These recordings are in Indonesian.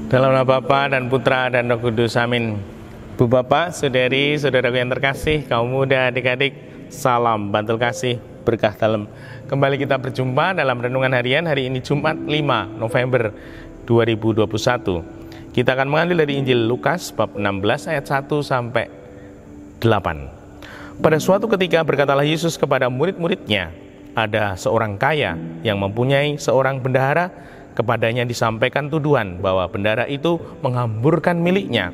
Dalam nama Bapa dan Putra dan Roh Kudus, amin. Bu Bapak, saudari, saudaraku yang terkasih, kaum muda, adik-adik, salam bantul kasih, berkah dalam. Kembali kita berjumpa dalam renungan harian hari ini Jumat 5 November 2021. Kita akan mengambil dari Injil Lukas bab 16 ayat 1 sampai 8. Pada suatu ketika berkatalah Yesus kepada murid-muridnya, ada seorang kaya yang mempunyai seorang bendahara. Kepadanya disampaikan tuduhan bahwa bendahara itu menghamburkan miliknya.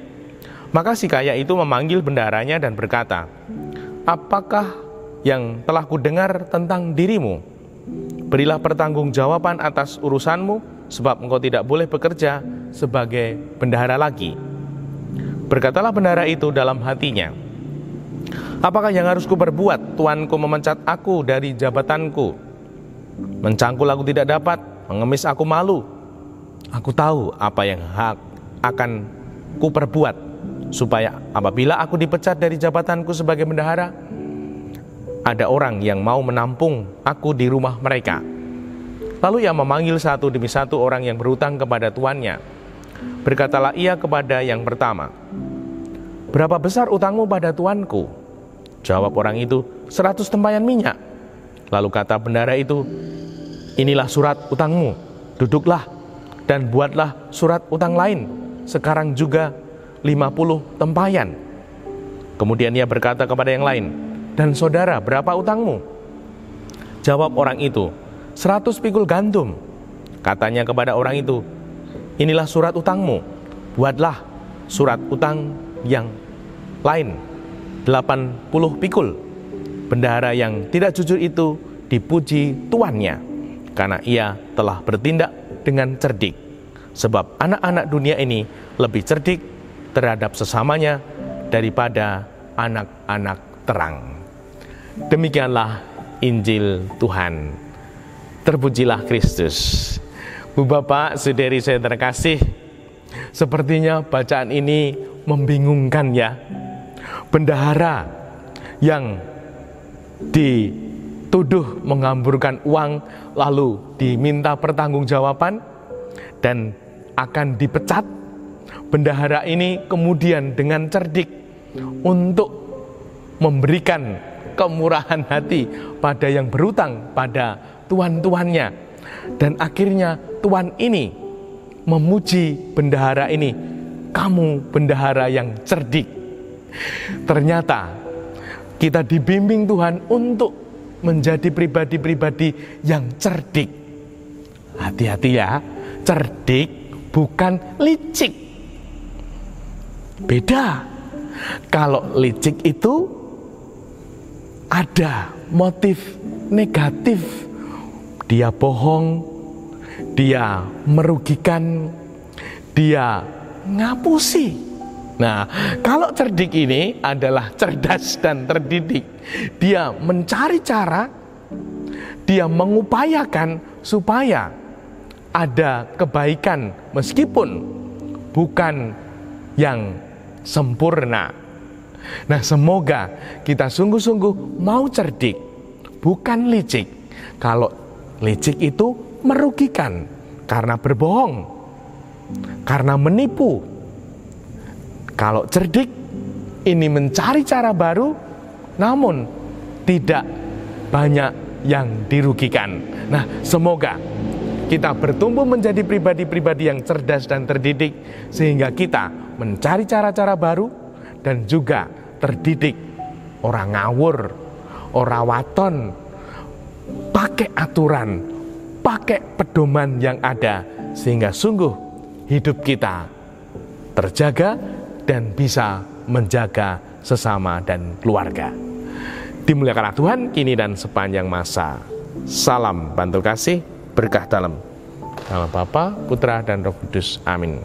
Maka si kaya itu memanggil bendaharanya dan berkata, "Apakah yang telah kudengar tentang dirimu? Berilah pertanggungjawaban atas urusanmu, sebab engkau tidak boleh bekerja sebagai bendahara lagi." Berkatalah bendahara itu dalam hatinya, "Apakah yang harus kuperbuat? Tuanku memecat aku dari jabatanku. Mencangkul aku tidak dapat, mengemis aku malu. Aku tahu apa yang akan kuperbuat, supaya apabila aku dipecat dari jabatanku sebagai bendahara, ada orang yang mau menampung aku di rumah mereka." Lalu ia memanggil satu demi satu orang yang berhutang kepada tuannya. Berkatalah ia kepada yang pertama, "Berapa besar utangmu pada tuanku?" Jawab orang itu, 100 tempayan minyak. Lalu kata bendahara itu, "Inilah surat utangmu, duduklah dan buatlah surat utang lain, sekarang juga 50 tempayan. Kemudian ia berkata kepada yang lain, "Dan saudara, berapa utangmu?" Jawab orang itu, 100 pikul gandum. Katanya kepada orang itu, "Inilah surat utangmu, buatlah surat utang yang lain, 80 pikul. Bendahara yang tidak jujur itu dipuji tuannya, karena ia telah bertindak dengan cerdik. Sebab anak-anak dunia ini lebih cerdik terhadap sesamanya daripada anak-anak terang." Demikianlah Injil Tuhan. Terpujilah Kristus. Bu Bapak, saudari saya terkasih, sepertinya bacaan ini membingungkan ya. Bendahara yang dituduh menghamburkan uang, lalu diminta pertanggungjawaban dan akan dipecat. Bendahara ini kemudian dengan cerdik untuk memberikan kemurahan hati pada yang berutang pada tuan-tuannya, dan akhirnya tuan ini memuji bendahara ini, "Kamu bendahara yang cerdik." Ternyata kita dibimbing Tuhan untuk menjadi pribadi-pribadi yang cerdik. Hati-hati ya, cerdik bukan licik. Beda. Kalau licik itu ada motif negatif. Dia bohong, dia merugikan, dia ngapusi. Nah, kalau cerdik ini adalah cerdas dan terdidik. Dia mencari cara, dia mengupayakan supaya ada kebaikan meskipun bukan yang sempurna. Nah, semoga kita sungguh-sungguh mau cerdik, bukan licik. Kalau licik itu merugikan karena berbohong, karena menipu. Kalau cerdik ini mencari cara baru, namun tidak banyak yang dirugikan. Nah, semoga kita bertumbuh menjadi pribadi-pribadi yang cerdas dan terdidik, sehingga kita mencari cara-cara baru dan juga terdidik. Orang ngawur, orang waton, pakai aturan, pakai pedoman yang ada, sehingga sungguh hidup kita terjaga dan bisa menjaga sesama dan keluarga. Dimuliakanlah Tuhan kini dan sepanjang masa. Salam bantul kasih, berkah dalam. Nama Bapa, Putra, dan Roh Kudus. Amin.